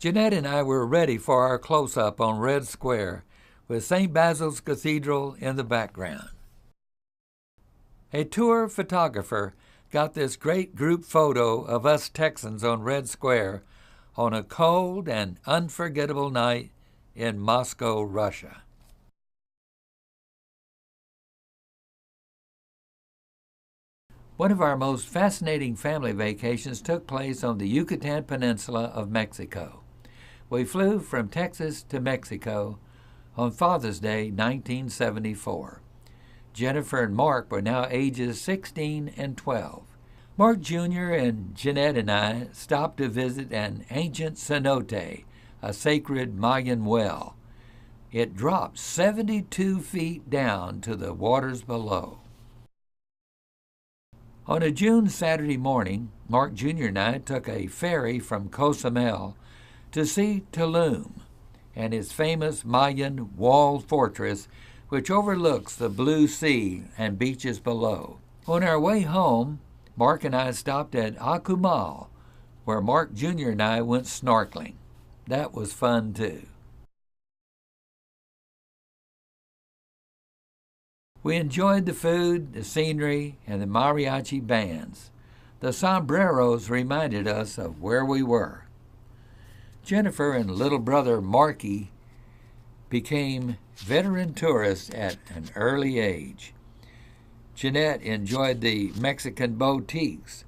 Jeanette and I were ready for our close-up on Red Square with St. Basil's Cathedral in the background. A tour photographer got this great group photo of us Texans on Red Square on a cold and unforgettable night in Moscow, Russia. One of our most fascinating family vacations took place on the Yucatan Peninsula of Mexico. We flew from Texas to Mexico on Father's Day, 1974. Jennifer and Mark were now ages 16 and 12. Mark Jr. and Jeanette and I stopped to visit an ancient cenote, a sacred Mayan well. It dropped 72 feet down to the waters below. On a June Saturday morning, Mark Jr. and I took a ferry from Cozumel to see Tulum and its famous Mayan walled fortress, which overlooks the blue sea and beaches below. On our way home, Mark and I stopped at Cozumel, where Mark Jr. and I went snorkeling. That was fun too. We enjoyed the food, the scenery, and the mariachi bands. The sombreros reminded us of where we were. Jennifer and little brother Marky became veteran tourists at an early age. Jeanette enjoyed the Mexican boutiques,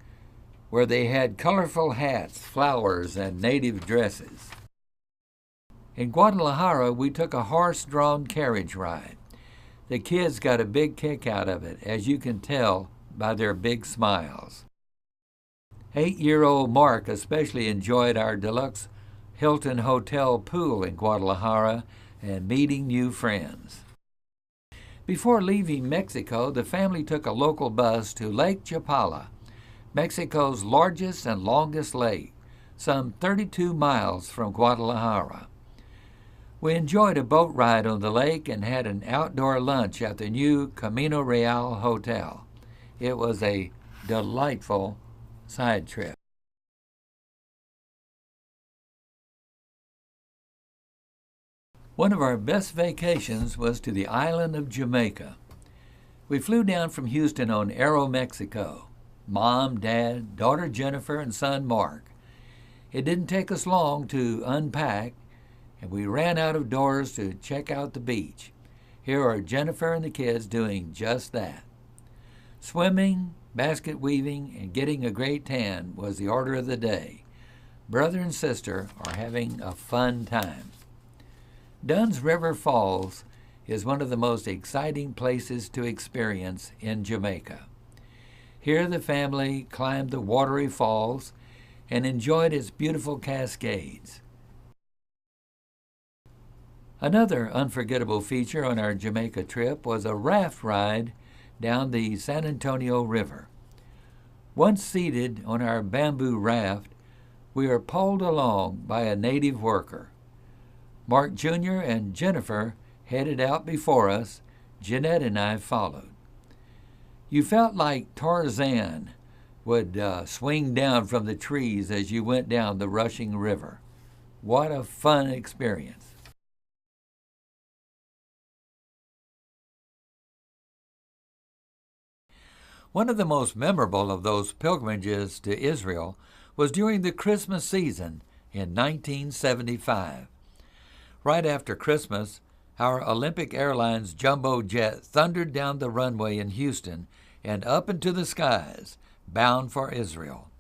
where they had colorful hats, flowers, and native dresses. In Guadalajara, we took a horse-drawn carriage ride. The kids got a big kick out of it, as you can tell by their big smiles. 8-year-old Mark especially enjoyed our deluxe Hilton Hotel pool in Guadalajara and meeting new friends. Before leaving Mexico, the family took a local bus to Lake Chapala, Mexico's largest and longest lake, some 32 miles from Guadalajara. We enjoyed a boat ride on the lake and had an outdoor lunch at the new Camino Real Hotel. It was a delightful side trip. One of our best vacations was to the island of Jamaica. We flew down from Houston on Aeromexico. Mom, Dad, daughter Jennifer, and son Mark. It didn't take us long to unpack, and we ran out of doors to check out the beach. Here are Jennifer and the kids doing just that. Swimming, basket weaving, and getting a great tan was the order of the day. Brother and sister are having a fun time. Dunn's River Falls is one of the most exciting places to experience in Jamaica. Here the family climbed the watery falls and enjoyed its beautiful cascades. Another unforgettable feature on our Jamaica trip was a raft ride down the San Antonio River. Once seated on our bamboo raft, we are pulled along by a native worker. Mark Jr. and Jennifer headed out before us. Jeanette and I followed. You felt like Tarzan would swing down from the trees as you went down the rushing river. What a fun experience. One of the most memorable of those pilgrimages to Israel was during the Christmas season in 1975. Right after Christmas, our Olympic Airlines jumbo jet thundered down the runway in Houston and up into the skies, bound for Israel.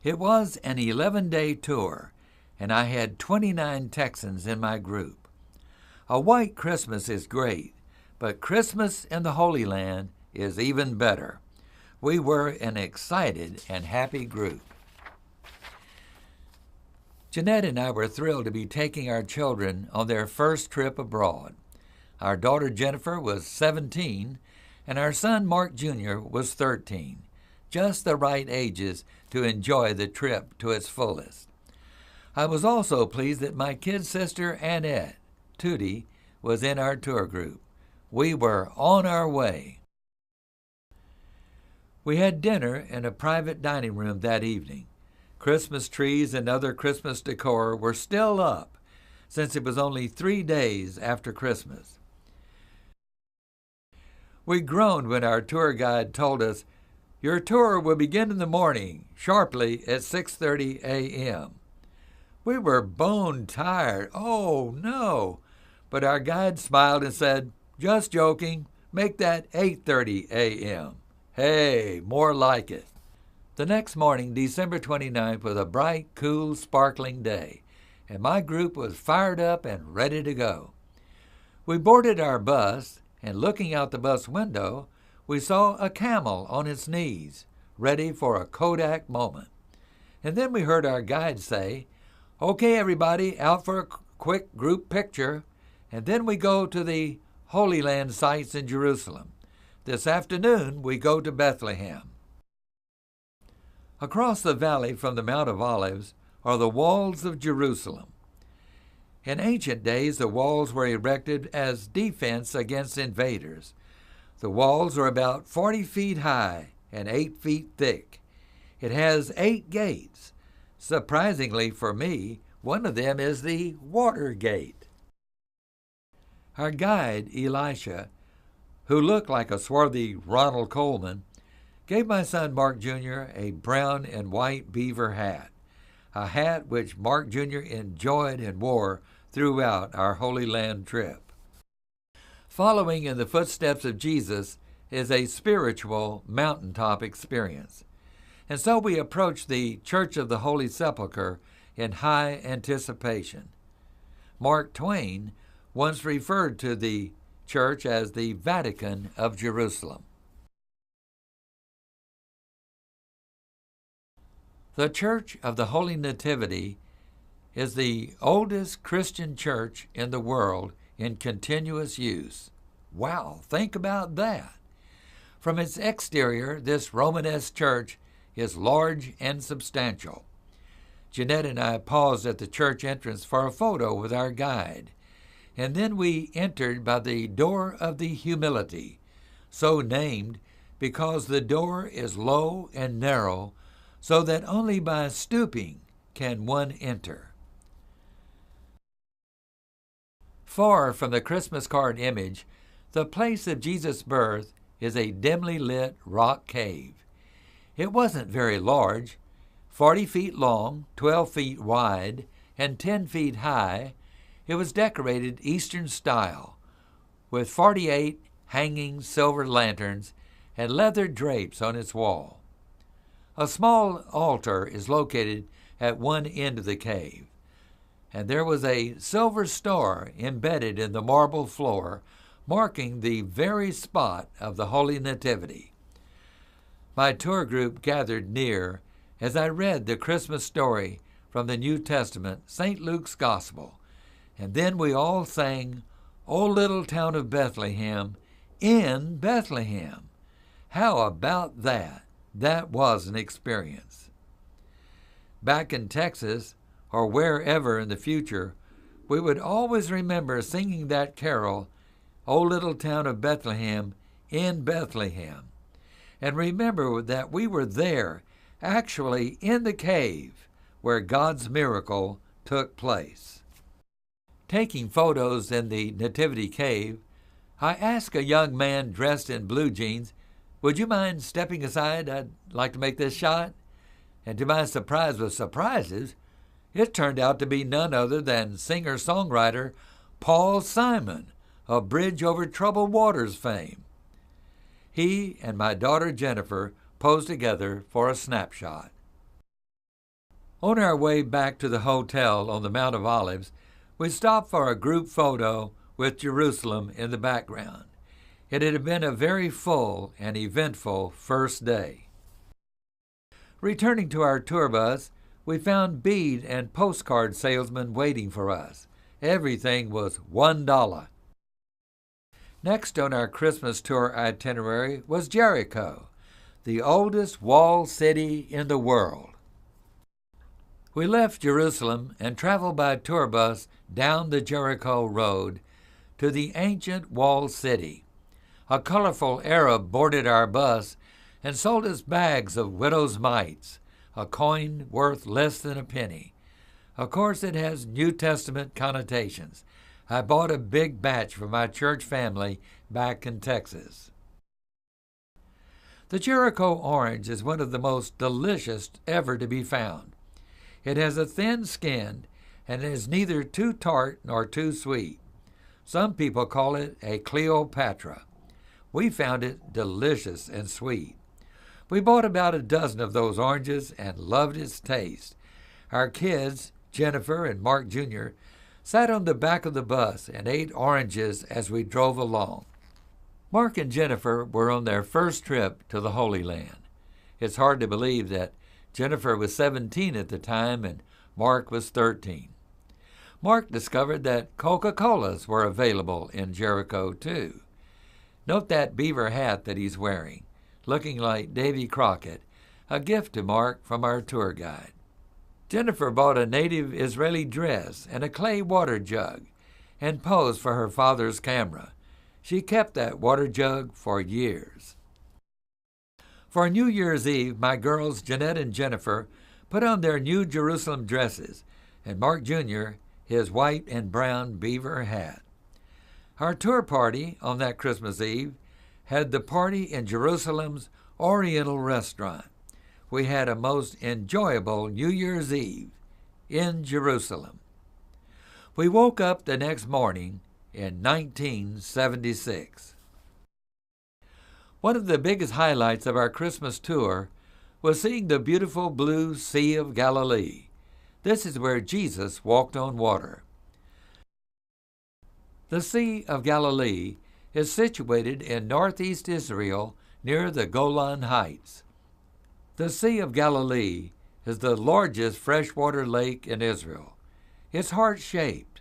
It was an 11-day tour, and I had 29 Texans in my group. A white Christmas is great, but Christmas in the Holy Land is even better. We were an excited and happy group. Jeanette and I were thrilled to be taking our children on their first trip abroad. Our daughter Jennifer was 17, and our son Mark Jr. was 13, just the right ages to enjoy the trip to its fullest. I was also pleased that my kid sister Annette, Tootie, was in our tour group. We were on our way. We had dinner in a private dining room that evening. Christmas trees and other Christmas decor were still up, since it was only 3 days after Christmas. We groaned when our tour guide told us, "Your tour will begin in the morning, sharply at 6:30 a.m. We were bone tired. Oh, no. But our guide smiled and said, "Just joking. Make that 8:30 a.m. Hey, more like it." The next morning, December 29th, was a bright, cool, sparkling day, and my group was fired up and ready to go. We boarded our bus, and looking out the bus window, we saw a camel on its knees, ready for a Kodak moment. And then we heard our guide say, "Okay, everybody, out for a quick group picture, and then we go to the Holy Land sites in Jerusalem. This afternoon, we go to Bethlehem." Across the valley from the Mount of Olives are the walls of Jerusalem. In ancient days, the walls were erected as defense against invaders. The walls are about 40 feet high and 8 feet thick. It has 8 gates. Surprisingly for me, one of them is the Water Gate. Our guide, Elisha, who looked like a swarthy Ronald Colman, gave my son Mark Jr. a brown and white beaver hat, a hat which Mark Jr. enjoyed and wore throughout our Holy Land trip. Following in the footsteps of Jesus is a spiritual mountaintop experience. And so we approach the Church of the Holy Sepulchre in high anticipation. Mark Twain once referred to the church as the Vatican of Jerusalem. The Church of the Holy Nativity is the oldest Christian church in the world in continuous use. Wow, think about that. From its exterior, this Romanesque church is large and substantial. Jeanette and I paused at the church entrance for a photo with our guide, and then we entered by the Door of the Humility, so named because the door is low and narrow, so that only by stooping can one enter. Far from the Christmas card image, the place of Jesus' birth is a dimly lit rock cave. It wasn't very large, 40 feet long, 12 feet wide, and 10 feet high. It was decorated Eastern style, with 48 hanging silver lanterns and leather drapes on its wall. A small altar is located at one end of the cave, and there was a silver star embedded in the marble floor, marking the very spot of the Holy Nativity. My tour group gathered near as I read the Christmas story from the New Testament, St. Luke's Gospel, and then we all sang, "O Little Town of Bethlehem, in Bethlehem." How about that? That was an experience. Back in Texas, or wherever in the future, we would always remember singing that carol, "O Little Town of Bethlehem, in Bethlehem," and remember that we were there, actually in the cave where God's miracle took place. Taking photos in the Nativity Cave, I asked a young man dressed in blue jeans, "Would you mind stepping aside? I'd like to make this shot." And to my surprise of surprises, it turned out to be none other than singer-songwriter Paul Simon of Bridge Over Troubled Waters fame. He and my daughter Jennifer posed together for a snapshot. On our way back to the hotel on the Mount of Olives, we stopped for a group photo with Jerusalem in the background. It had been a very full and eventful first day. Returning to our tour bus, we found bead and postcard salesmen waiting for us. Everything was $1. Next on our Christmas tour itinerary was Jericho, the oldest walled city in the world. We left Jerusalem and traveled by tour bus down the Jericho Road to the ancient walled city. A colorful Arab boarded our bus and sold us bags of widow's mites, a coin worth less than a penny. Of course, it has New Testament connotations. I bought a big batch for my church family back in Texas. The Jericho orange is one of the most delicious ever to be found. It has a thin skin and is neither too tart nor too sweet. Some people call it a Cleopatra. We found it delicious and sweet. We bought about a dozen of those oranges and loved its taste. Our kids, Jennifer and Mark Jr., sat on the back of the bus and ate oranges as we drove along. Mark and Jennifer were on their first trip to the Holy Land. It's hard to believe that Jennifer was 17 at the time and Mark was 13. Mark discovered that Coca-Colas were available in Jericho, too. Note that beaver hat that he's wearing, looking like Davy Crockett, a gift to Mark from our tour guide. Jennifer bought a native Israeli dress and a clay water jug and posed for her father's camera. She kept that water jug for years. For New Year's Eve, my girls, Jeanette and Jennifer, put on their new Jerusalem dresses, and Mark Jr. his white and brown beaver hat. Our tour party on that Christmas Eve had the party in Jerusalem's Oriental restaurant. We had a most enjoyable New Year's Eve in Jerusalem. We woke up the next morning in 1976. One of the biggest highlights of our Christmas tour was seeing the beautiful blue Sea of Galilee. This is where Jesus walked on water. The Sea of Galilee is situated in northeast Israel near the Golan Heights. The Sea of Galilee is the largest freshwater lake in Israel. It's heart-shaped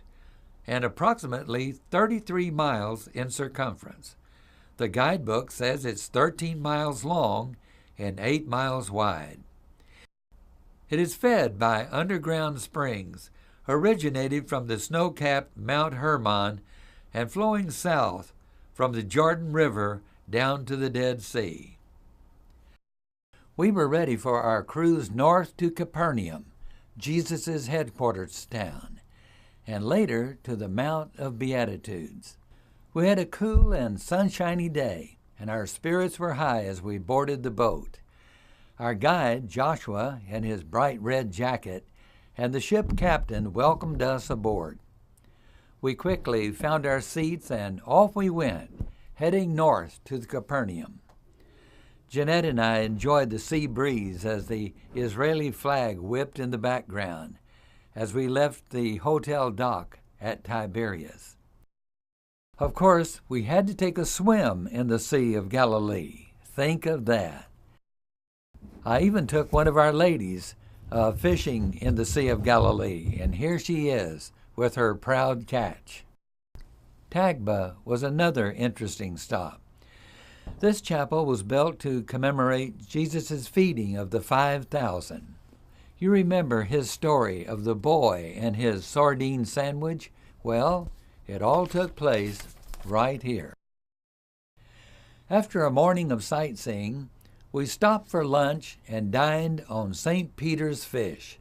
and approximately 33 miles in circumference. The guidebook says it's 13 miles long and 8 miles wide. It is fed by underground springs originated from the snow-capped Mount Hermon and flowing south from the Jordan River down to the Dead Sea. We were ready for our cruise north to Capernaum, Jesus' headquarters town, and later to the Mount of Beatitudes. We had a cool and sunshiny day, and our spirits were high as we boarded the boat. Our guide, Joshua, in his bright red jacket, and the ship captain welcomed us aboard. We quickly found our seats and off we went, heading north to Capernaum. Jeanette and I enjoyed the sea breeze as the Israeli flag whipped in the background as we left the hotel dock at Tiberias. Of course, we had to take a swim in the Sea of Galilee. Think of that. I even took one of our ladies fishing in the Sea of Galilee, and here she is with her proud catch. Tagba was another interesting stop. This chapel was built to commemorate Jesus' feeding of the 5,000. You remember his story of the boy and his sardine sandwich? Well, it all took place right here. After a morning of sightseeing, we stopped for lunch and dined on St. Peter's fish.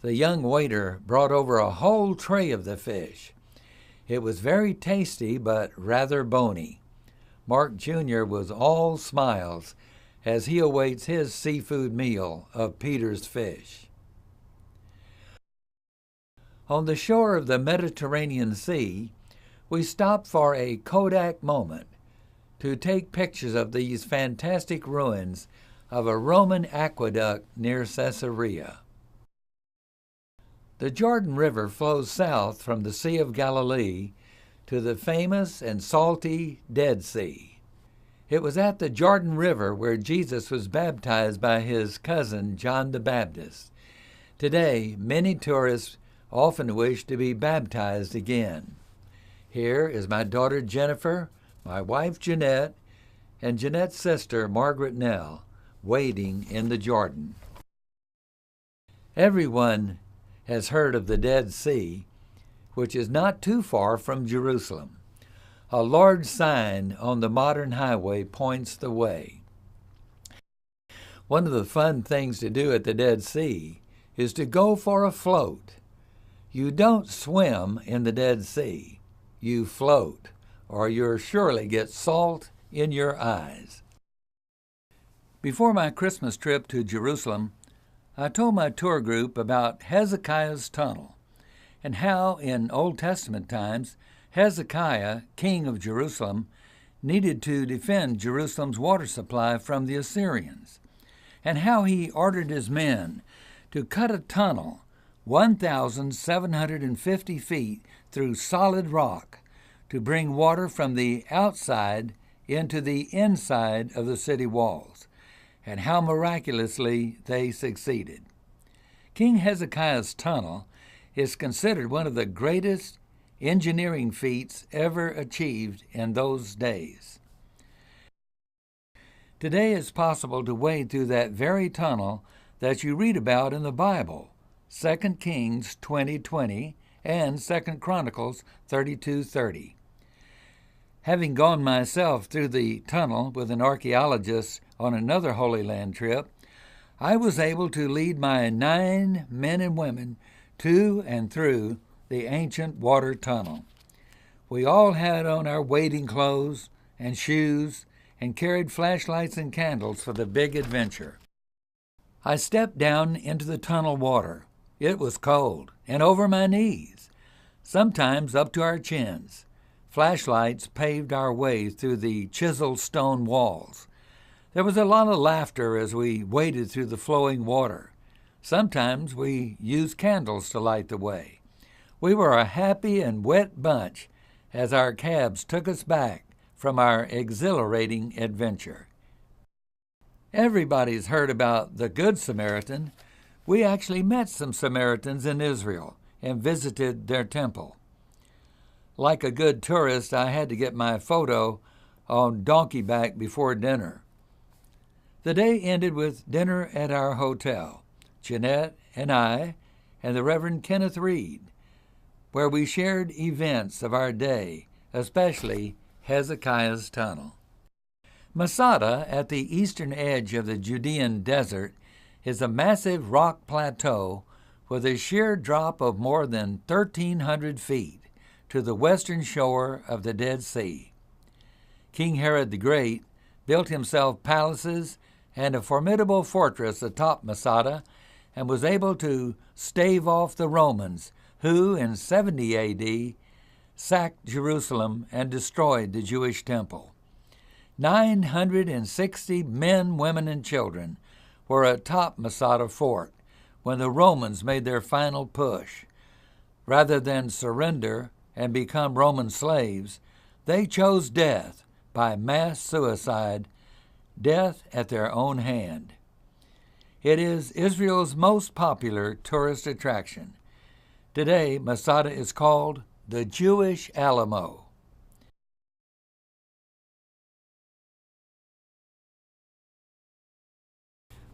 The young waiter brought over a whole tray of the fish. It was very tasty but rather bony. Mark Jr. was all smiles as he awaits his seafood meal of Peter's fish. On the shore of the Mediterranean Sea, we stopped for a Kodak moment to take pictures of these fantastic ruins of a Roman aqueduct near Caesarea. The Jordan River flows south from the Sea of Galilee to the famous and salty Dead Sea. It was at the Jordan River where Jesus was baptized by his cousin John the Baptist. Today, many tourists often wish to be baptized again. Here is my daughter Jennifer, my wife Jeanette, and Jeanette's sister Margaret Nell wading in the Jordan. Everyone has heard of the Dead Sea, which is not too far from Jerusalem. A large sign on the modern highway points the way. One of the fun things to do at the Dead Sea is to go for a float. You don't swim in the Dead Sea. You float, or you'll surely get salt in your eyes. Before my Christmas trip to Jerusalem, I told my tour group about Hezekiah's tunnel and how in Old Testament times Hezekiah, king of Jerusalem, needed to defend Jerusalem's water supply from the Assyrians, and how he ordered his men to cut a tunnel 1,750 feet through solid rock to bring water from the outside into the inside of the city walls, and how miraculously they succeeded. King Hezekiah's tunnel is considered one of the greatest engineering feats ever achieved in those days. Today it's possible to wade through that very tunnel that you read about in the Bible, 2 Kings 20:20 and 2 Chronicles 32:30. Having gone myself through the tunnel with an archaeologist on another Holy Land trip, I was able to lead my 9 men and women to and through the ancient water tunnel. We all had on our wading clothes and shoes and carried flashlights and candles for the big adventure. I stepped down into the tunnel water. It was cold and over my knees, sometimes up to our chins. Flashlights paved our way through the chiseled stone walls. There was a lot of laughter as we waded through the flowing water. Sometimes we used candles to light the way. We were a happy and wet bunch as our cabs took us back from our exhilarating adventure. Everybody's heard about the Good Samaritan. We actually met some Samaritans in Israel and visited their temple. Like a good tourist, I had to get my photo on donkey back before dinner. The day ended with dinner at our hotel, Jeanette and I and the Reverend Kenneth Reed, where we shared events of our day, especially Hezekiah's tunnel. Masada, at the eastern edge of the Judean desert, is a massive rock plateau with a sheer drop of more than 1,300 feet to the western shore of the Dead Sea. King Herod the Great built himself palaces and a formidable fortress atop Masada and was able to stave off the Romans who, in 70 A.D., sacked Jerusalem and destroyed the Jewish temple. 960 men, women, and children were atop Masada Fort when the Romans made their final push. Rather than surrender and become Roman slaves, they chose death by mass suicide, death at their own hand. It is Israel's most popular tourist attraction. Today, Masada is called the Jewish Alamo.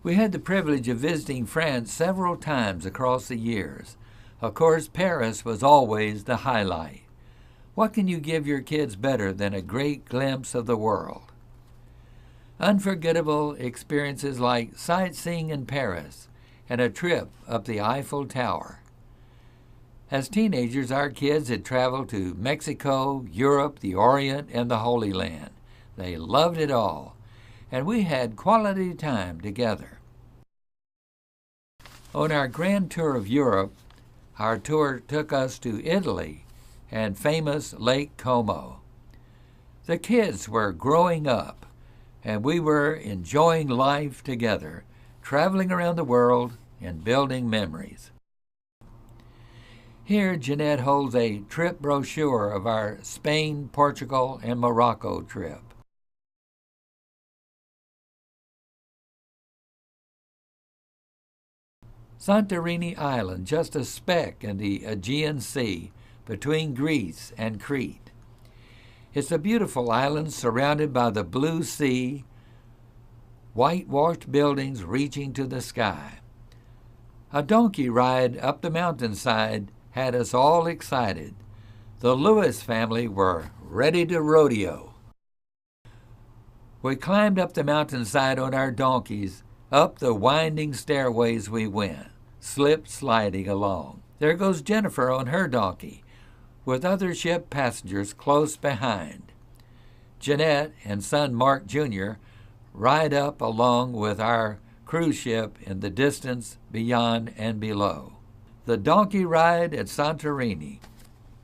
We had the privilege of visiting France several times across the years. Of course, Paris was always the highlight. What can you give your kids better than a great glimpse of the world? Unforgettable experiences like sightseeing in Paris and a trip up the Eiffel Tower. As teenagers, our kids had traveled to Mexico, Europe, the Orient, and the Holy Land. They loved it all, and we had quality time together. On our grand tour of Europe, our tour took us to Italy and famous Lake Como. The kids were growing up, and we were enjoying life together, traveling around the world and building memories. Here, Jeanette holds a trip brochure of our Spain, Portugal, and Morocco trip. Santorini Island, just a speck in the Aegean Sea between Greece and Crete. It's a beautiful island surrounded by the blue sea, whitewashed buildings reaching to the sky. A donkey ride up the mountainside had us all excited. The Lewis family were ready to rodeo. We climbed up the mountainside on our donkeys Up the winding stairways we went, slip-sliding along. There goes Jennifer on her donkey, with other ship passengers close behind. Jeanette and son Mark Jr. ride up along with our cruise ship in the distance beyond and below. The donkey ride at Santorini,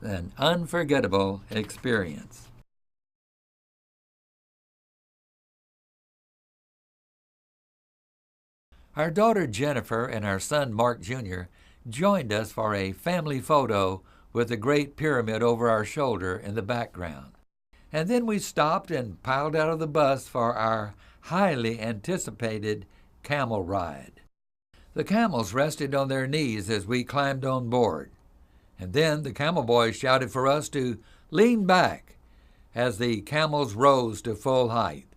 an unforgettable experience. Our daughter Jennifer and our son Mark Jr. joined us for a family photo with the Great Pyramid over our shoulder in the background. And then we stopped and piled out of the bus for our highly anticipated camel ride. The camels rested on their knees as we climbed on board. And then the camel boys shouted for us to lean back as the camels rose to full height.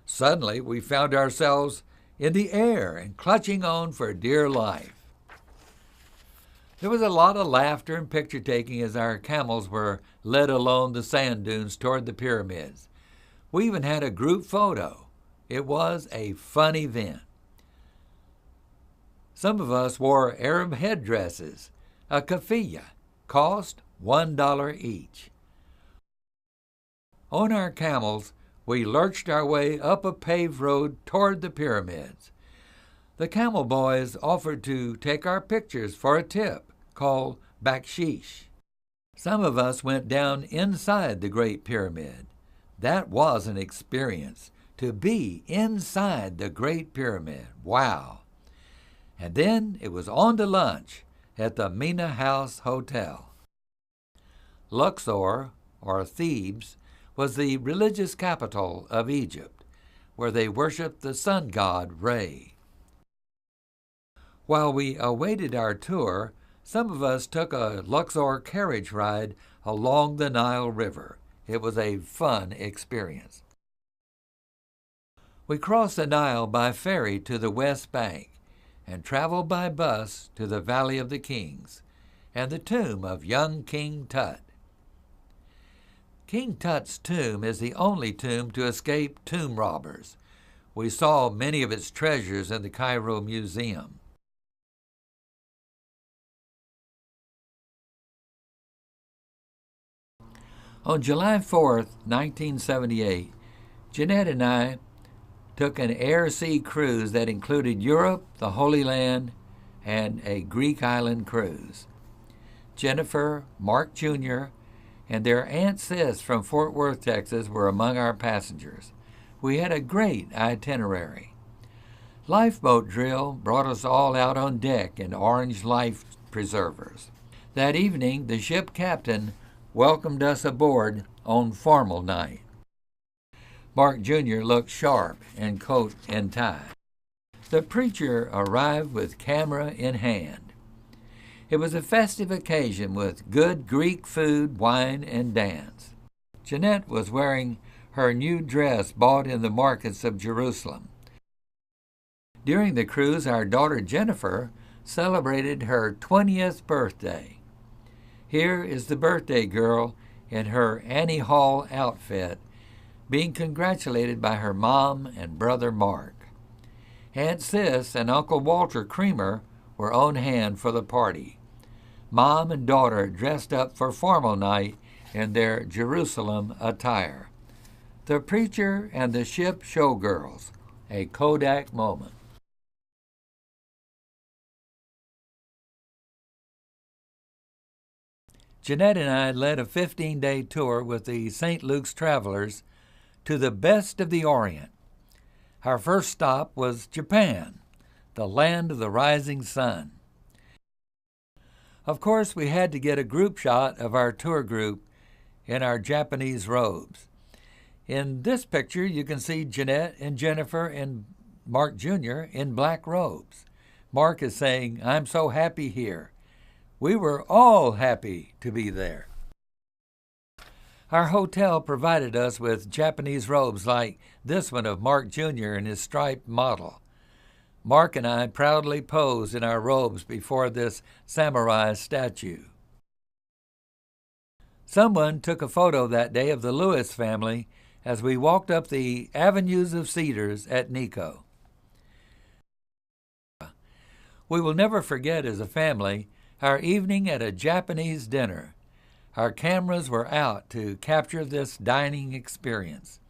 Suddenly we found ourselves in the air and clutching on for dear life. There was a lot of laughter and picture-taking as our camels were led along the sand dunes toward the pyramids. We even had a group photo. It was a fun event. Some of us wore Arab headdresses, a keffiyeh, cost $1 each. On our camels, we lurched our way up a paved road toward the pyramids. The camel boys offered to take our pictures for a tip called bakshish. Some of us went down inside the Great Pyramid. That was an experience, to be inside the Great Pyramid. Wow! And then it was on to lunch at the Mina House Hotel. Luxor, or Thebes, was the religious capital of Egypt, where they worshiped the sun god Re. While we awaited our tour, some of us took a Luxor carriage ride along the Nile River. It was a fun experience. We crossed the Nile by ferry to the West Bank and traveled by bus to the Valley of the Kings and the tomb of young King Tut. King Tut's tomb is the only tomb to escape tomb robbers. We saw many of its treasures in the Cairo Museum. On July 4th, 1978, Jeanette and I took an air-sea cruise that included Europe, the Holy Land, and a Greek island cruise. Jennifer, Mark Jr., and their Aunt Sis from Fort Worth, Texas, were among our passengers. We had a great itinerary. Lifeboat drill brought us all out on deck in orange life preservers. That evening, the ship captain welcomed us aboard on formal night. Mark Jr. looked sharp in coat and tie. The preacher arrived with camera in hand. It was a festive occasion with good Greek food, wine, and dance. Jeanette was wearing her new dress bought in the markets of Jerusalem. During the cruise, our daughter Jennifer celebrated her 20th birthday. Here is the birthday girl in her Annie Hall outfit, being congratulated by her mom and brother Mark. Aunt Sis and Uncle Walter Creamer were on hand for the party. Mom and daughter dressed up for formal night in their Jerusalem attire. The preacher and the ship showgirls, a Kodak moment. Jeanette and I led a 15-day tour with the St. Luke's Travelers to the best of the Orient. Our first stop was Japan, the land of the rising sun. Of course, we had to get a group shot of our tour group in our Japanese robes. In this picture, you can see Jeanette and Jennifer and Mark Jr. in black robes. Mark is saying, "I'm so happy here." We were all happy to be there. Our hotel provided us with Japanese robes like this one of Mark Jr. and his striped model. Mark and I proudly posed in our robes before this samurai statue. Someone took a photo that day of the Lewis family as we walked up the avenues of cedars at Nikko. We will never forget as a family our evening at a Japanese dinner. Our cameras were out to capture this dining experience.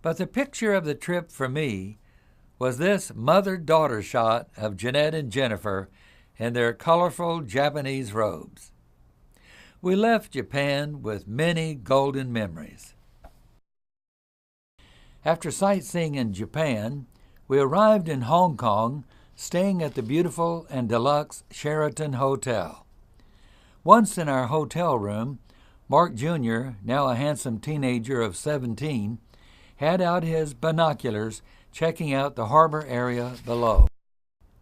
But the picture of the trip for me was this mother-daughter shot of Jeanette and Jennifer in their colorful Japanese robes. We left Japan with many golden memories. After sightseeing in Japan, we arrived in Hong Kong, staying at the beautiful and deluxe Sheraton Hotel. Once in our hotel room, Mark Jr., now a handsome teenager of 17, had out his binoculars checking out the harbor area below.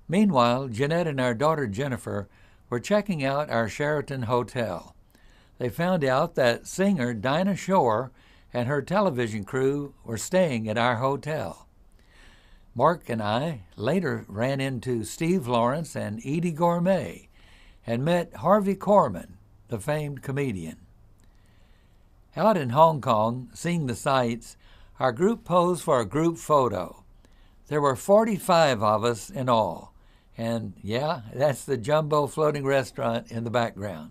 Meanwhile, Jeanette and our daughter Jennifer were checking out our Sheraton Hotel. They found out that singer Dinah Shore and her television crew were staying at our hotel. Mark and I later ran into Steve Lawrence and Edie Gourmet and met Harvey Korman, the famed comedian. Out in Hong Kong, seeing the sights, our group posed for a group photo. There were 45 of us in all, and yeah, that's the Jumbo Floating Restaurant in the background.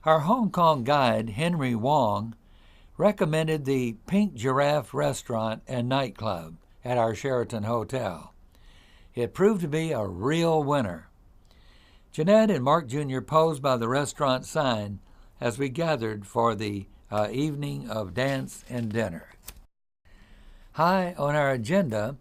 Our Hong Kong guide, Henry Wong, recommended the Pink Giraffe Restaurant and Nightclub at our Sheraton Hotel. It proved to be a real winner. Jeanette and Mark Jr. posed by the restaurant sign as we gathered for the evening of dance and dinner. High on our agenda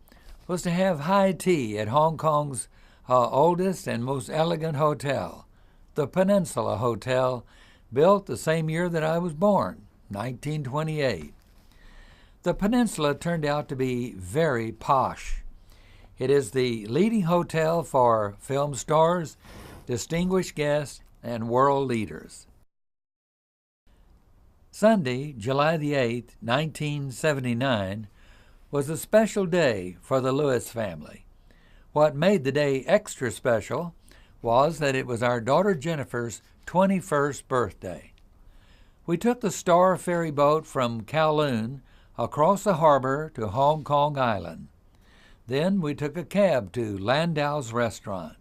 was to have high tea at Hong Kong's oldest and most elegant hotel, the Peninsula Hotel, built the same year that I was born, 1928. The Peninsula turned out to be very posh. It is the leading hotel for film stars, distinguished guests, and world leaders. Sunday, July the 8th, 1979, was a special day for the Lewis family. What made the day extra special was that it was our daughter Jennifer's 21st birthday. We took the Star ferry boat from Kowloon across the harbor to Hong Kong Island. Then we took a cab to Landau's restaurant.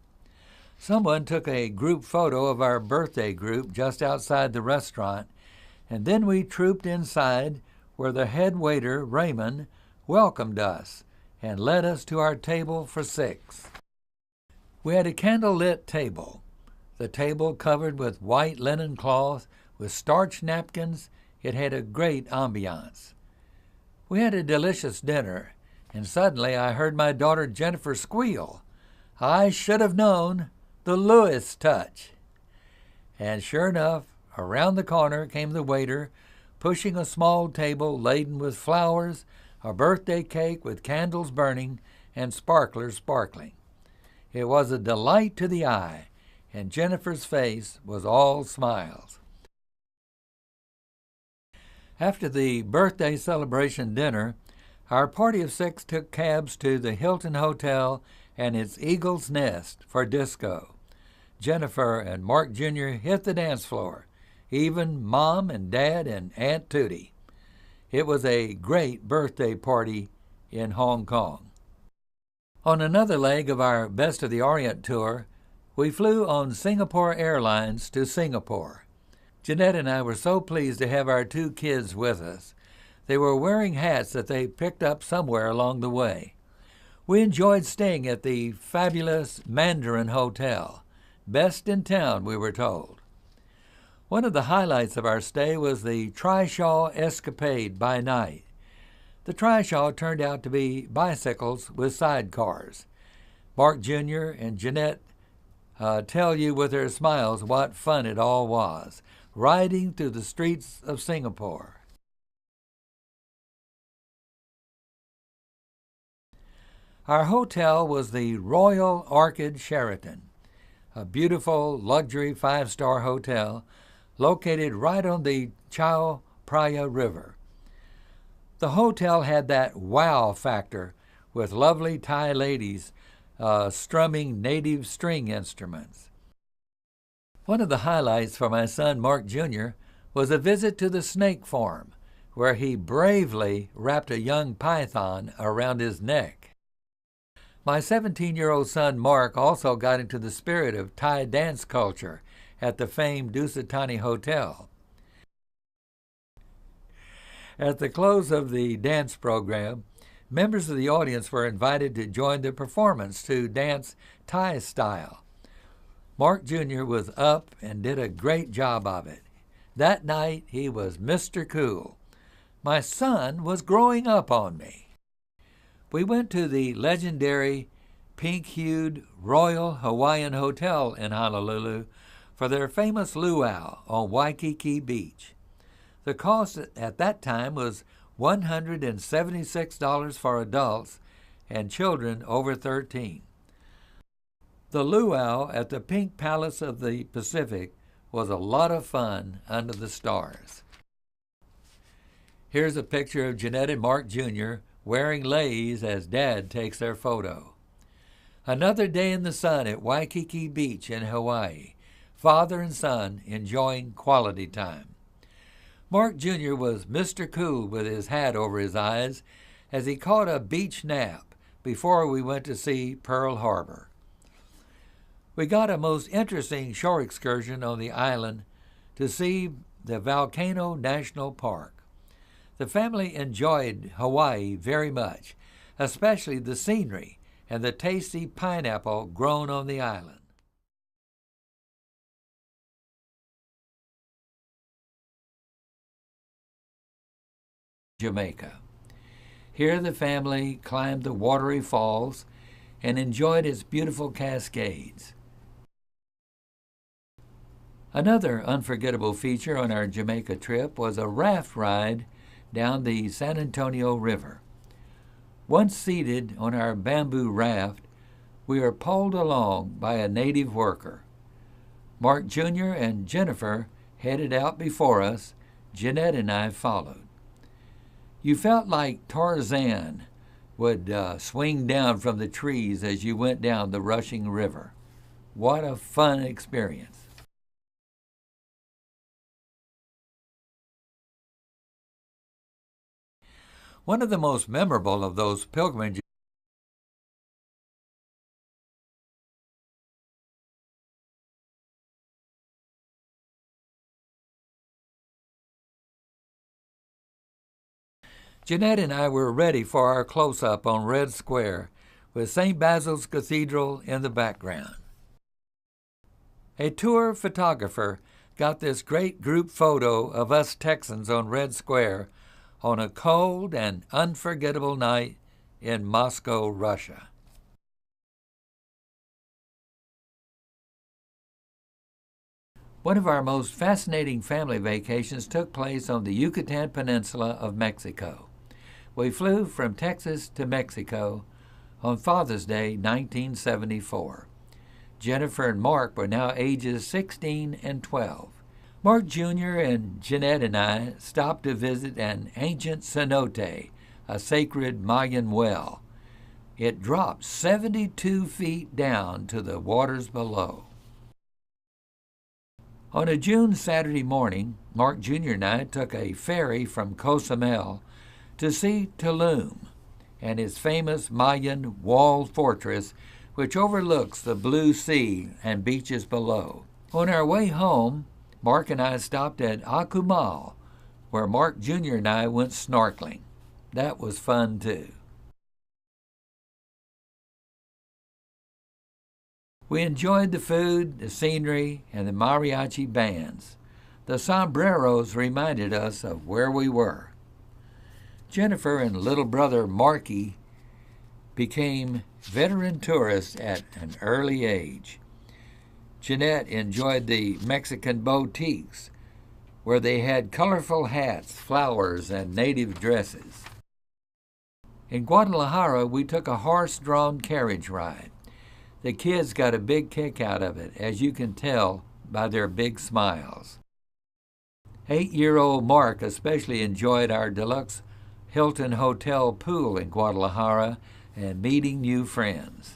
Someone took a group photo of our birthday group just outside the restaurant, and then we trooped inside where the head waiter, Raymond, welcomed us and led us to our table for 6. We had a candle-lit table. The table covered with white linen cloth with starched napkins, it had a great ambiance. We had a delicious dinner, and suddenly I heard my daughter Jennifer squeal, "I should have known, the Lewis touch." And sure enough, around the corner came the waiter, pushing a small table laden with flowers, a birthday cake with candles burning, and sparklers sparkling. It was a delight to the eye, and Jennifer's face was all smiles. After the birthday celebration dinner, our party of 6 took cabs to the Hilton Hotel and its Eagle's Nest for disco. Jennifer and Mark Jr. hit the dance floor, even Mom and Dad and Aunt Tootie. It was a great birthday party in Hong Kong. On another leg of our Best of the Orient tour, we flew on Singapore Airlines to Singapore. Jeanette and I were so pleased to have our 2 kids with us. They were wearing hats that they picked up somewhere along the way. We enjoyed staying at the fabulous Mandarin Hotel, best in town, we were told. One of the highlights of our stay was the Trishaw Escapade by night. The Trishaw turned out to be bicycles with sidecars. Mark Jr. and Jeanette tell you with their smiles what fun it all was, riding through the streets of Singapore. Our hotel was the Royal Orchid Sheraton, a beautiful luxury 5-star hotel located right on the Chao Phraya River. The hotel had that wow factor with lovely Thai ladies strumming native string instruments. One of the highlights for my son Mark Jr. was a visit to the snake farm, where he bravely wrapped a young python around his neck. My 17-year-old son Mark also got into the spirit of Thai dance culture at the famed Dusatani Hotel. At the close of the dance program, members of the audience were invited to join the performance to dance Thai style. Mark Jr. was up and did a great job of it. That night, he was Mr. Cool. My son was growing up on me. We went to the legendary pink-hued Royal Hawaiian Hotel in Honolulu for their famous luau on Waikiki Beach. The cost at that time was $176 for adults and children over 13. The luau at the Pink Palace of the Pacific was a lot of fun under the stars. Here's a picture of Jeanette and Mark Jr. wearing leis as Dad takes their photo. Another day in the sun at Waikiki Beach in Hawaii, father and son enjoying quality time. Mark Jr. was Mr. Cool with his hat over his eyes as he caught a beach nap before we went to see Pearl Harbor. We got a most interesting shore excursion on the island to see the Volcano National Park. The family enjoyed Hawaii very much, especially the scenery and the tasty pineapple grown on the island. Jamaica. Here the family climbed the watery falls and enjoyed its beautiful cascades. Another unforgettable feature on our Jamaica trip was a raft ride down the San Antonio River. Once seated on our bamboo raft, we were pulled along by a native worker. Mark Jr. and Jennifer headed out before us. Jeanette and I followed. You felt like Tarzan would swing down from the trees as you went down the rushing river. What a fun experience. One of the most memorable of those pilgrimages Jeanette and I were ready for our close-up on Red Square with St. Basil's Cathedral in the background. A tour photographer got this great group photo of us Texans on Red Square on a cold and unforgettable night in Moscow, Russia. One of our most fascinating family vacations took place on the Yucatan Peninsula of Mexico. We flew from Texas to Mexico on Father's Day, 1974. Jennifer and Mark were now ages 16 and 12. Mark Jr. and Jeanette and I stopped to visit an ancient cenote, a sacred Mayan well. It dropped 72 feet down to the waters below. On a June Saturday morning, Mark Jr. and I took a ferry from Cozumel to see Tulum and its famous Mayan walled fortress, which overlooks the blue sea and beaches below. On our way home, Mark and I stopped at Cozumel, where Mark Jr. and I went snorkeling. That was fun too. We enjoyed the food, the scenery, and the mariachi bands. The sombreros reminded us of where we were. Jennifer and little brother Marky became veteran tourists at an early age. Jeanette enjoyed the Mexican boutiques, where they had colorful hats, flowers, and native dresses. In Guadalajara, we took a horse-drawn carriage ride. The kids got a big kick out of it, as you can tell by their big smiles. 8-year-old Mark especially enjoyed our deluxe Hilton Hotel pool in Guadalajara and meeting new friends.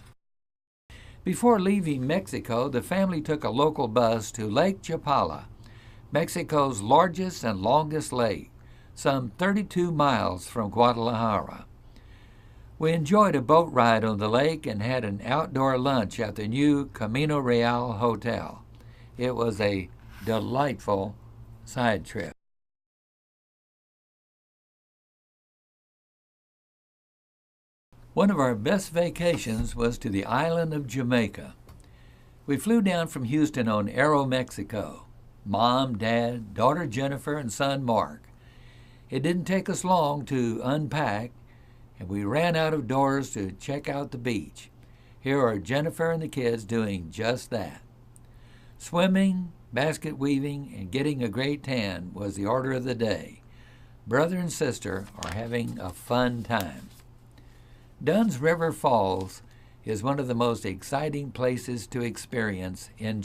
Before leaving Mexico, the family took a local bus to Lake Chapala, Mexico's largest and longest lake, some 32 miles from Guadalajara. We enjoyed a boat ride on the lake and had an outdoor lunch at the new Camino Real Hotel. It was a delightful side trip. One of our best vacations was to the island of Jamaica. We flew down from Houston on Aeromexico. Mom, Dad, daughter Jennifer, and son Mark. It didn't take us long to unpack, and we ran out of doors to check out the beach. Here are Jennifer and the kids doing just that. Swimming, basket weaving, and getting a great tan was the order of the day. Brother and sister are having a fun time. Dunn's River Falls is one of the most exciting places to experience in